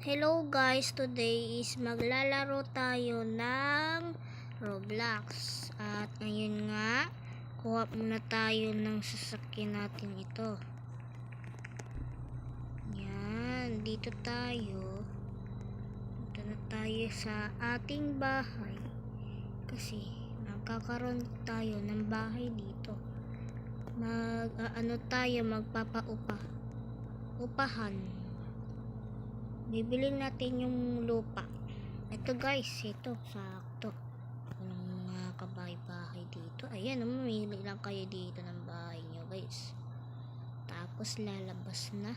Hello guys, today is maglalaro tayo ng Roblox. At ngayon nga, kuha muna tayo ng sasakyan natin ito. Yan, dito tayo. Dito na tayo sa ating bahay. Kasi magkakaroon tayo ng bahay dito. Upahan. Bibili natin yung lupa. Ito guys, ito sakto. Yung mga kabahay-bahay dito. Ayan, mamili lang kayo dito ng bahay nyo guys. Tapos lalabas na.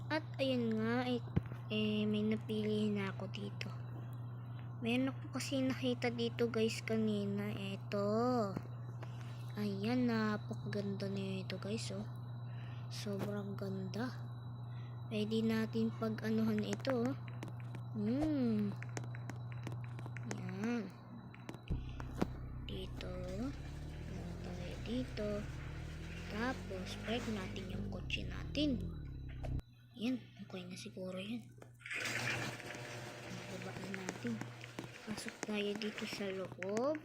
At ayun nga, may napili na ako dito. Meron ako kasi nakita dito guys kanina. Ito. Ayan, napakaganda nito guys, oh. Sobrang ganda. Pwede natin pag-anuhan ito. Yan. Dito. Tayo dito. Tapos, park natin yung kotse natin. Yan. Okay na siguro yan. Baba na natin. Pasok tayo dito sa loob.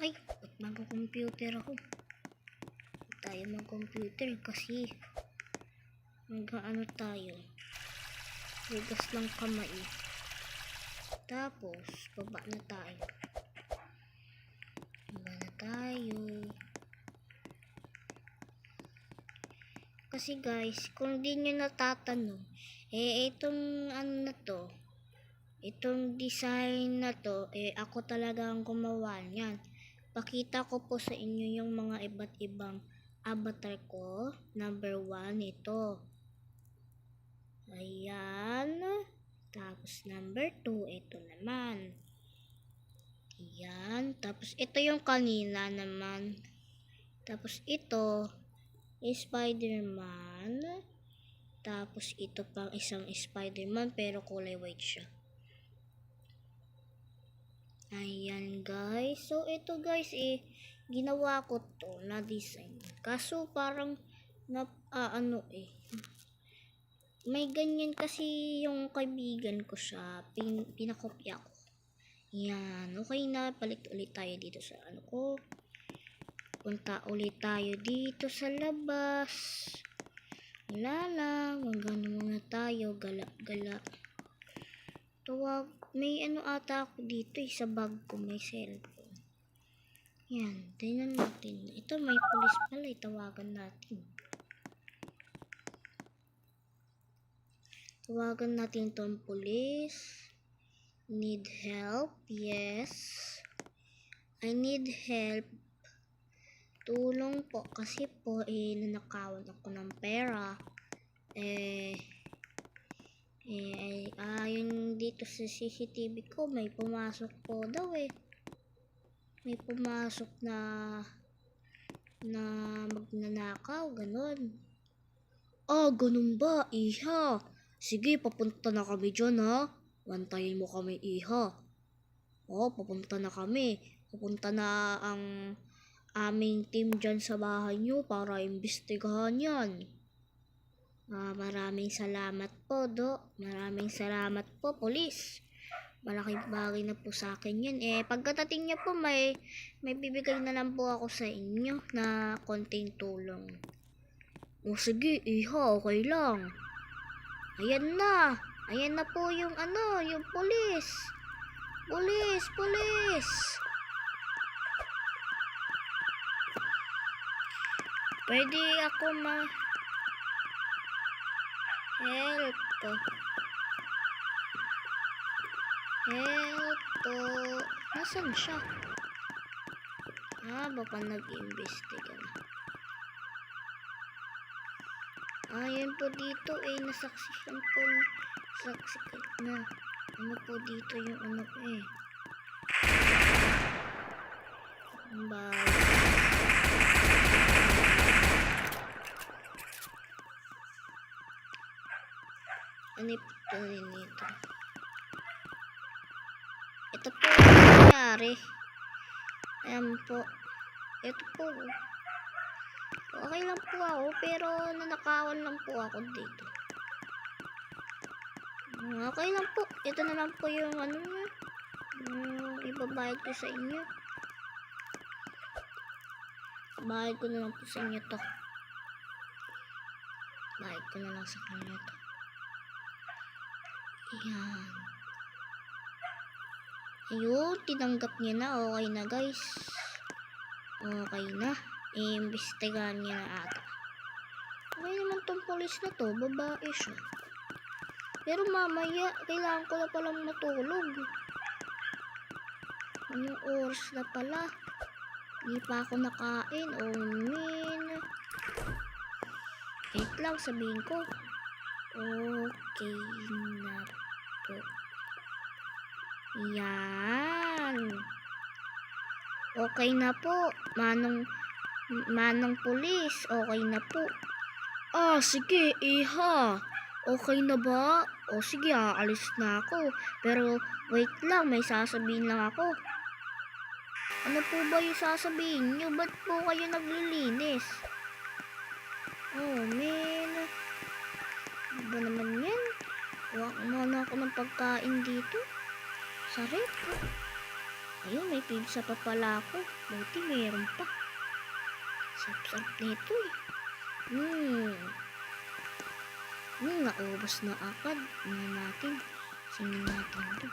Ay, ba't mag-computer ako? Tayo mag-computer kasi mag-ano tayo, hugas ng kamay. Tapos baba na tayo. Kasi guys, kung di nyo natatanong, itong ano na to, itong design na to, ako talaga ang gumawa niyan. Pakita ko po sa inyo yung mga iba't ibang avatar ko. Number 1 ito. Ayan. Tapos number 2 ito naman. Ayan. Tapos ito yung kanina naman. Tapos ito Spider-Man. Tapos ito pang isang Spider-Man pero kulay white siya. Ayan guys. So ito guys ginawa ko to na design. Kaso parang may ganyan kasi yung kaibigan ko siya. Pinakopya ko. Yan. Okay na. Balik ulit tayo dito sa ano ko. Punta ulit tayo dito sa labas. Wala lang. Magano muna tayo. Gala. May ano ata ako dito sa bag ko. May cellphone. Yan, tingnan natin. Ito may pulis pala, tawagan natin. Tawagan natin itong pulis. Need help? Yes. I need help. Tulong po kasi po nanakawan ako ng pera. Yun dito sa CCTV ko may pumasok po daw may pumasok na magnanakaw, ganun. Ganun ba, iha? Sige, papunta na kami dyan, ha? Bantayin mo kami, iha. Papunta na kami. Papunta na ang aming team dyan sa bahay nyo para imbestigahan yan. Maraming salamat po, Maraming salamat po, polis. Malaking bagay na po sa akin yun. Pagkatating niya po, may bibigay na lang po ako sa inyo na konting tulong. Sige, iha, okay lang. Ayan na po yung yung pulis. Pulis. Pwede ako help po. Nasaan siya? Baka nag-imbestiga na. Yan po dito nasaksikan na. Ano po dito yung bawal. Ano po nito? Ito po nangyari. Ayan po. Ito po. Okay lang po ako, pero nanakawan lang po ako dito. Okay lang po. Ito na lang po yung ano na. Yung ibabayad ko sa inyo. Bayad ko na lang po sa inyo to. Bayad ko na lang sa kanya to. Ayan. Ayun, tinanggap niya na. Okay na guys. Okay na. Iimbestigahan niya na ata. Okay naman tong polis na to. Babae siya. Pero mamaya, kailangan ko na palang matulog. Anong oras na pala? Hindi pa ako nakain. Oh, man. Wait lang, sabihin ko. Okay na po. Yan. Okay na po. Manong pulis. Okay na po. Ah, sige, iha. Okay na ba? O sige, aalis na ako. Pero wait lang, may sasabihin lang ako. Ano po ba yung sasabihin nyo? Ba't po kayo naglilinis? Oh, man. Ano ba naman yan? Kuha muna ako ng pagkain dito. Sarap. Ayun, may pizza pa pala ako. Buti meron pa. Sarap-sarap nito eh. Naubos na agad. Tingnan natin. Singin natin ito.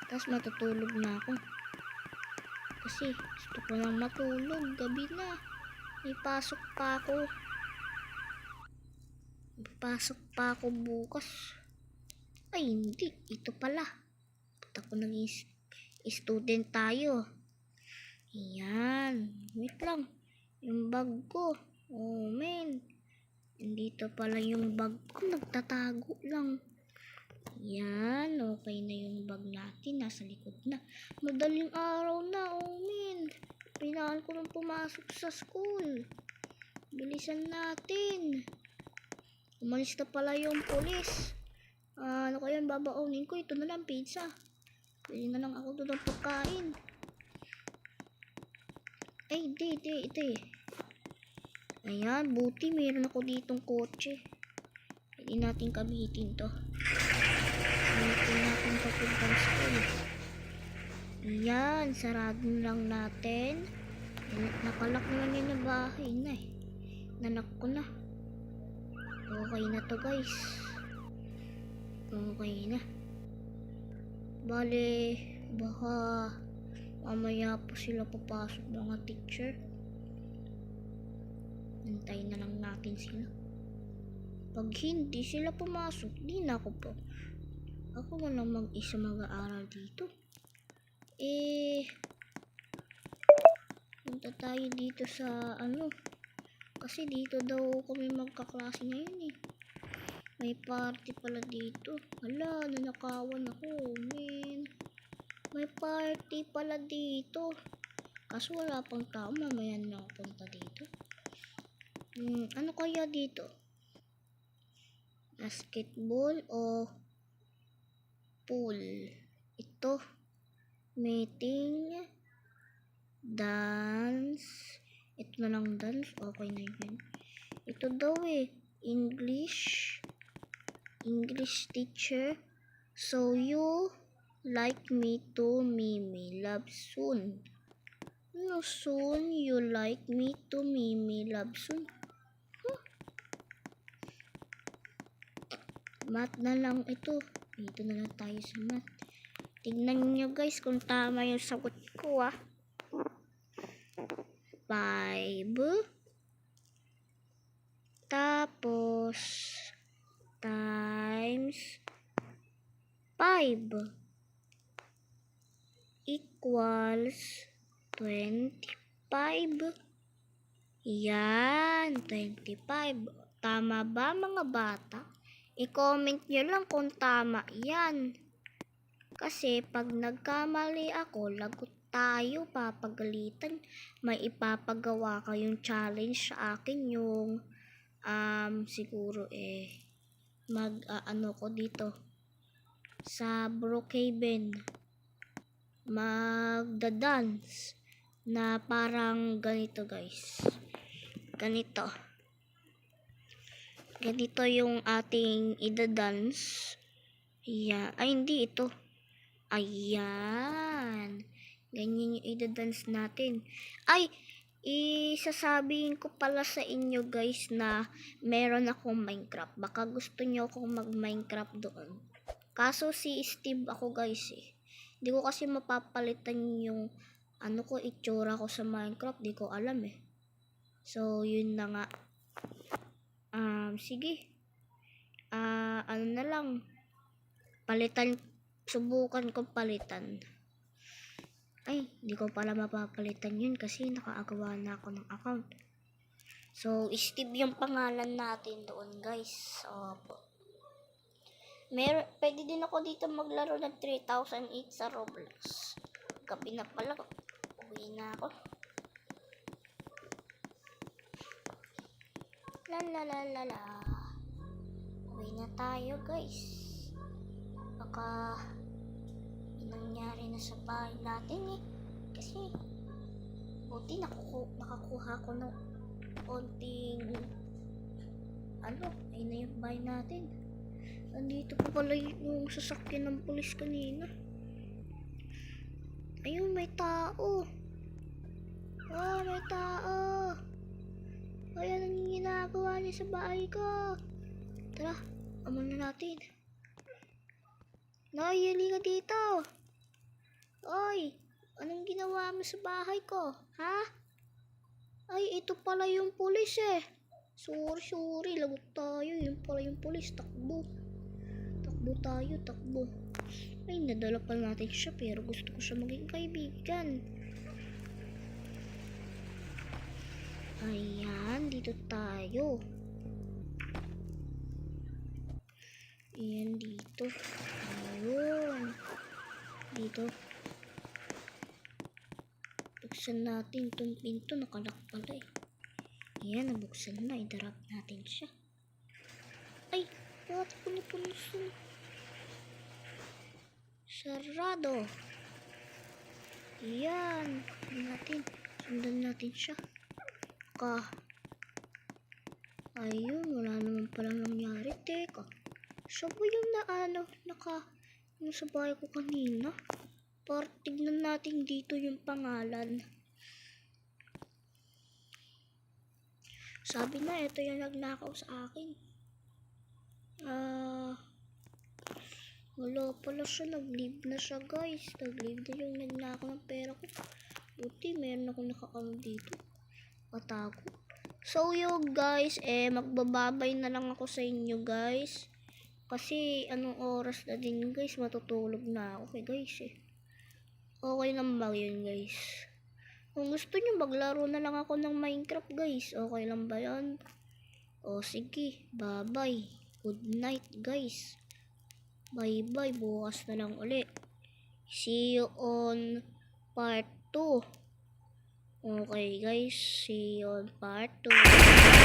Tapos matutulog na ako. Kasi gusto ko lang matulog. Gabi na. May pasok pa ako. Pasok pa ako bukas. Ay, hindi. Ito pala. Ba't ako naging student tayo? Ayan. Wait lang. Yung bag ko. Oh, man. Dito pala yung bag ko. Nagtatago lang. Ayan. Okay na yung bag natin. Nasa likod na. Madaling araw na. Oh, man. Pinaan ko nang pumasok sa school. Bilisan natin. Umalis na pala yung pulis. Ano kaya babaunin ko? Ito na lang, pizza. Bili na lang ako doon ng pagkain. Ay, ito eh. Ayan, buti meron ako ditong kotse. Pwede natin kabitin to. Pwede natin papuntang school. Ayan, sarado lang natin. Nakalak naman yun na bahay na eh. Nanak ko na. Okay na to guys. Okay na. Bale, baka mamaya po sila papasok mga teacher. Hintayin na lang natin sila. Pag hindi sila pumasok, di na ako po. Ako na lang mag-isa mag-aaral dito. Punta tayo dito sa ano. Kasi dito daw kami magkaklase ngayon eh. May party pala dito. Hala, nanakawan ako, man. May party pala dito. Kaso wala pang tao, mamaya na ako punta dito. Ano kaya dito? Basketball o pool? Ito. Meeting. Dance. Ito na lang dance. Okay na yun. Ito daw eh. English teacher. So you like me to Mimi love soon. No, soon you like me to Mimi love soon. Math na lang ito. Dito na lang tayo sa math. Tignan nyo guys kung tama yung sagot ko 5 tapos times 5 equals 25. Yan, 25. Tama ba mga bata? I-comment nyo lang kung tama yan. Kasi pag nagkamali ako, lagot tayo, papagalitan. May ipapagawa kayong challenge sa akin yung siguro mag-ano ko dito sa Brookhaven. Magda-dance na parang ganito guys. ganito. Ganito yung ating idadance. Ayan. Ay, hindi ito. Ayan. Ganyan yung idadance natin. Ay, isasabihin ko pala sa inyo guys na meron akong Minecraft. Baka gusto nyo akong mag-Minecraft doon. Kaso si Steve ako guys eh. Hindi ko kasi mapapalitan yung itsura ko sa Minecraft. Di ko alam eh. So, yun na nga. Sige. Ano na lang. Palitan. Subukan ko palitan. Ay, hindi ko pala mapapalitan yun kasi nakaagawa na ako ng account. So, Steve yung pangalan natin doon guys. Opo. Pwede din ako dito maglaro ng 3008 sa Roblox. Gabi na pala. Uwi na ako. La. Uwi na tayo guys. Baka nangyari na sa bahay natin eh. Kasi buti nakakuha ko ng konting ayun na yung bahay natin. Nandito pa pala yung sasakyan ng pulis kanina. Ayun, may tao. May tao. Ayan ang ginagawa niya sa bahay ko. Tara, aman na natin. Noy, huli ka dito. Oy, anong ginawa mo sa bahay ko? Ha? Ay, ito pala yung pulis eh. Sorry. Lagot tayo. Yun pala yung pulis. Takbo tayo. Ay, nadala pa natin siya pero gusto ko siya maging kaibigan. Ayan, dito tayo. Ayan, dito. Ayun. Dito. Buksan natin itong pinto. Nakalak pala eh. Ayan, nabuksan na. Idarap natin siya. Ay, bakit puno-punos na? Sarado. Ayan. Sundan natin siya. Ayun, wala naman palang nangyari. Teka. Siya ba yung yung sa bahay ko kanina? Para tignan natin dito yung pangalan. Sabi na, ito yung nagnakaw sa akin. Wala pala siya. Nag-leave na siya guys. Nag-leave na yung nagnakaw ng pera ko. Buti, meron ako naka-account dito. Patago. So yun guys, magbababay na lang ako sa inyo guys. Kasi anong oras na din guys, matutulog na ako guys eh. Okay lang ba yun guys? Kung gusto nyo maglaro na lang ako ng Minecraft guys, okay lang ba yun? O sige, bye bye. Good night guys. Bye bye, bukas na lang uli. See you on part 2. Okay guys, see you on part 2.